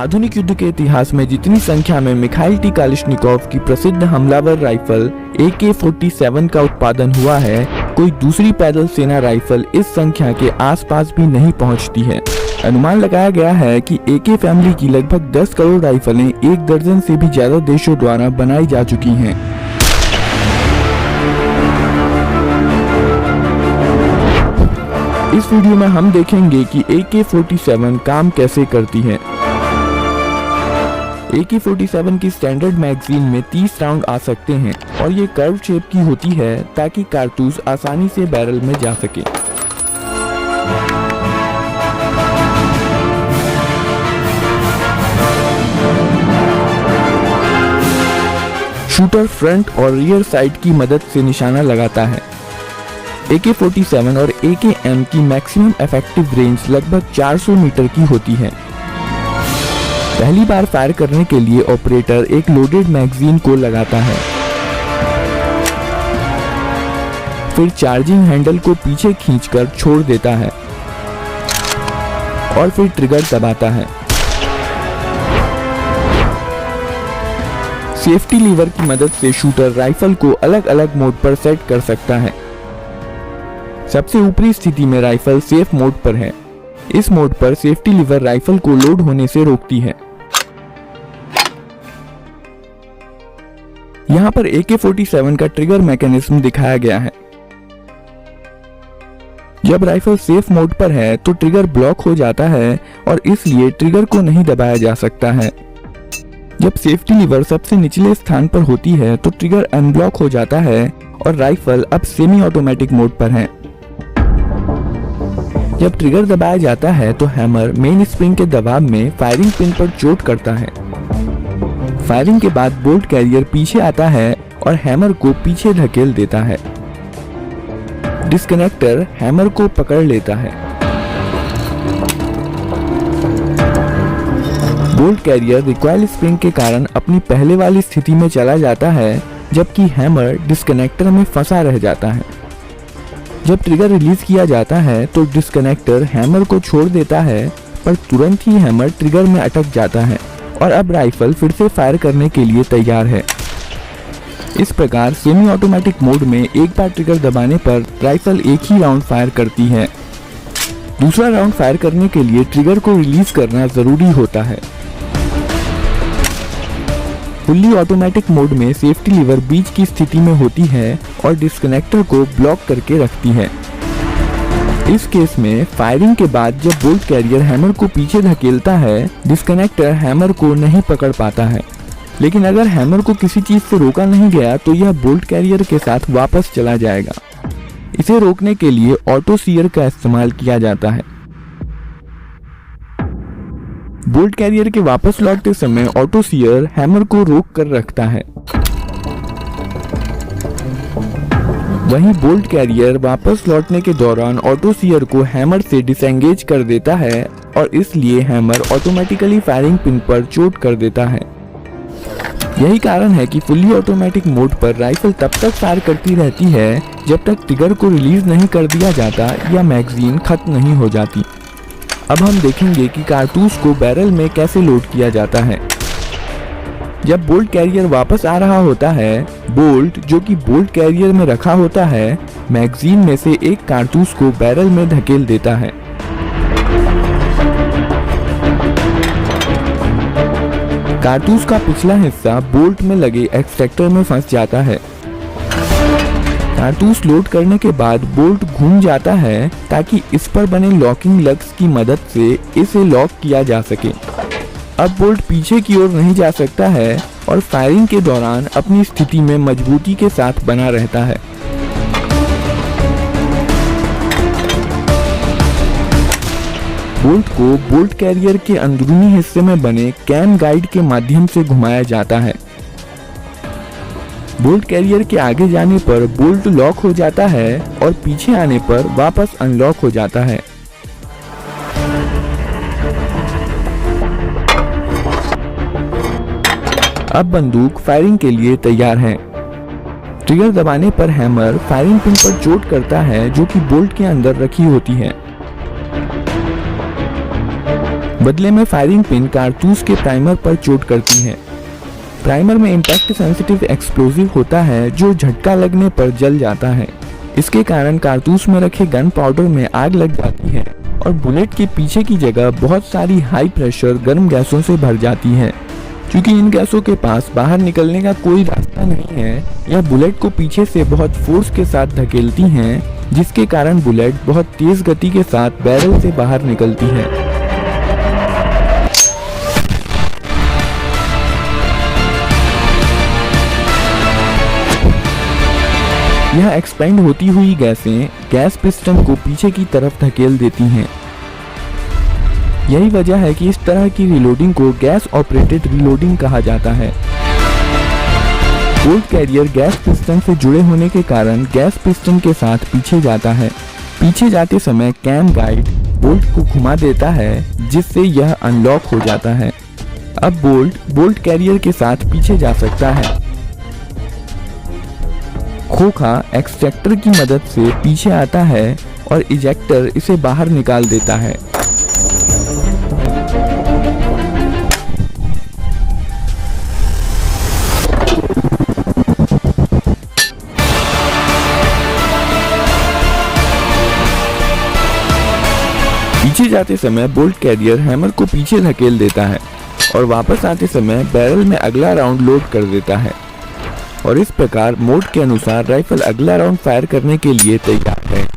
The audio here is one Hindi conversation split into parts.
आधुनिक युद्ध के इतिहास में जितनी संख्या में मिखाइल टी कालिशनिकोव की प्रसिद्ध हमलावर राइफल AK-47 का उत्पादन हुआ है, कोई दूसरी पैदल सेना राइफल इस संख्या के आसपास भी नहीं पहुंचती है। अनुमान लगाया गया है कि AK फैमिली की लगभग 10 करोड़ राइफलें 1 दर्जन से भी ज्यादा देशों द्वारा बनाई जा चुकी हैं। इस वीडियो में हम देखेंगे कि AK-47 काम कैसे करती है। AK-47 की स्टैंडर्ड मैगजीन में 30 राउंड आ सकते हैं और ये कर्व शेप की होती है ताकि कारतूस आसानी से बैरल में जा सके। शूटर फ्रंट और रियर साइड की मदद से निशाना लगाता है। AK-47 और AKM की मैक्सिमम इफेक्टिव रेंज लगभग 400 मीटर की होती है। पहली बार फायर करने के लिए ऑपरेटर एक लोडेड मैगजीन को लगाता है, फिर चार्जिंग हैंडल को पीछे खींचकर छोड़ देता है और फिर ट्रिगर दबाता है। सेफ्टी लीवर की मदद से शूटर राइफल को अलग अलग मोड पर सेट कर सकता है। सबसे ऊपरी स्थिति में राइफल सेफ मोड पर है। इस मोड पर सेफ्टी लीवर राइफल को लोड होने से रोकती है। यहाँ पर AK-47 का ट्रिगर मैकेनिज्म दिखाया गया है। जब राइफल सेफ मोड पर है तो ट्रिगर ब्लॉक हो जाता है और इसलिए ट्रिगर को नहीं दबाया जा सकता है। जब सेफ्टी लीवर सबसे निचले स्थान पर होती है तो ट्रिगर अनब्लॉक हो जाता है और राइफल अब सेमी ऑटोमेटिक मोड पर है। जब ट्रिगर दबाया जाता है तो हैमर मेन स्प्रिंग के दबाव में फायरिंग पिन पर चोट करता है। फायरिंग के बाद बोल्ट कैरियर पीछे आता है और हैमर को पीछे धकेल देता है। डिस्कनेक्टर हैमर को पकड़ लेता है। बोल्ट कैरियर रिकॉइल स्प्रिंग के कारण अपनी पहले वाली स्थिति में चला जाता है, जबकि हैमर डिस्कनेक्टर में फंसा रह जाता है। जब ट्रिगर रिलीज किया जाता है तो डिस्कनेक्टर हैमर को छोड़ देता है, पर तुरंत ही हैमर ट्रिगर में अटक जाता है और अब राइफल फिर से फायर करने के लिए तैयार है। इस प्रकार सेमी ऑटोमेटिक मोड में एक बार ट्रिगर दबाने पर राइफल एक ही राउंड फायर करती है। दूसरा राउंड फायर करने के लिए ट्रिगर को रिलीज करना जरूरी होता है। फुल्ली ऑटोमेटिक मोड में सेफ्टी लीवर बीच की स्थिति में होती है और डिस्कनेक्टर को ब्लॉक करके रखती है। इस केस में फायरिंग के बाद जब बोल्ट कैरियर हैमर को पीछे धकेलता है, डिस्कनेक्टर हैमर को नहीं पकड़ पाता है। लेकिन अगर हैमर को किसी चीज से रोका नहीं गया तो यह बोल्ट कैरियर के साथ वापस चला जाएगा। इसे रोकने के लिए ऑटो सीयर का इस्तेमाल किया जाता है। बोल्ट कैरियर के वापस लौटते समय ऑटो सीयर हैमर को रोक कर रखता है। वहीं बोल्ट कैरियर वापस लौटने के दौरान ऑटो सीयर को हैमर से डिसएंगेज कर देता है और इसलिए हैमर ऑटोमेटिकली फायरिंग पिन पर चोट कर देता है। यही कारण है कि फुल्ली ऑटोमेटिक मोड पर राइफल तब तक फायर करती रहती है जब तक ट्रिगर को रिलीज नहीं कर दिया जाता या मैगजीन खत्म नहीं हो जाती। अब हम देखेंगे कि कारतूस को बैरल में कैसे लोड किया जाता है। जब बोल्ट कैरियर वापस आ रहा होता है, बोल्ट जो कि बोल्ट कैरियर में रखा होता है, मैगजीन में से एक कारतूस को बैरल में धकेल देता है। कारतूस का पिछला हिस्सा बोल्ट में लगे एक्सट्रैक्टर में फंस जाता है। कारतूस लोड करने के बाद बोल्ट घूम जाता है ताकि इस पर बने लॉकिंग लग्स की मदद से इसे लॉक किया जा सके। अब बोल्ट पीछे की ओर नहीं जा सकता है और फायरिंग के दौरान अपनी स्थिति में मजबूती के साथ बना रहता है। बोल्ट को बोल्ट कैरियर के अंदरूनी हिस्से में बने कैम गाइड के माध्यम से घुमाया जाता है। बोल्ट कैरियर के आगे जाने पर बोल्ट लॉक हो जाता है और पीछे आने पर वापस अनलॉक हो जाता है। अब बंदूक फायरिंग के लिए तैयार है। ट्रिगर दबाने पर हैमर फायरिंग पिन पर चोट करता है जो कि बोल्ट के अंदर रखी होती है। बदले में फायरिंग पिन कारतूस के प्राइमर पर चोट करती है। प्राइमर में इम्पैक्ट सेंसिटिव एक्सप्लोजिव होता है जो झटका लगने पर जल जाता है। इसके कारण कारतूस में रखे गन पाउडर में आग लग जाती है और बुलेट के पीछे की जगह बहुत सारी हाई प्रेशर गर्म गैसों से भर जाती है। क्योंकि इन गैसों के पास बाहर निकलने का कोई रास्ता नहीं है, यह बुलेट को पीछे से बहुत फोर्स के साथ धकेलती हैं, जिसके कारण बुलेट बहुत तेज गति के साथ बैरल से बाहर निकलती है। यह एक्सपेंड होती हुई गैसें गैस पिस्टन को पीछे की तरफ धकेल देती हैं। यही वजह है कि इस तरह की रिलोडिंग को गैस ऑपरेटेड रिलोडिंग कहा जाता है। बोल्ट कैरियर गैस पिस्टन से जुड़े होने के कारण गैस पिस्टन के साथ पीछे जाता है। पीछे जाते समय कैम गाइड बोल्ट को घुमा देता है, जिससे यह अनलॉक हो जाता है। अब बोल्ट कैरियर के साथ पीछे जा सकता है। खोखा एक्सट्रैक्टर की मदद से पीछे आता है और इजेक्टर इसे बाहर निकाल देता है। पीछे जाते समय बोल्ट कैरियर हैमर को पीछे धकेल देता है और वापस आते समय बैरल में अगला राउंड लोड कर देता है और इस प्रकार मोड के अनुसार राइफल अगला राउंड फायर करने के लिए तैयार है।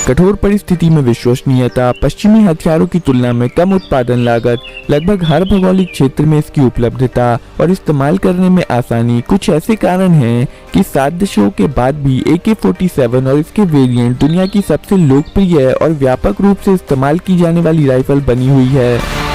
कठोर परिस्थिति में विश्वसनीयता, पश्चिमी हथियारों की तुलना में कम उत्पादन लागत, लगभग हर भौगोलिक क्षेत्र में इसकी उपलब्धता और इस्तेमाल करने में आसानी कुछ ऐसे कारण हैं कि 7 दशकों के बाद भी AK-47 और इसके वेरिएंट दुनिया की सबसे लोकप्रिय और व्यापक रूप से इस्तेमाल की जाने वाली राइफल बनी हुई है।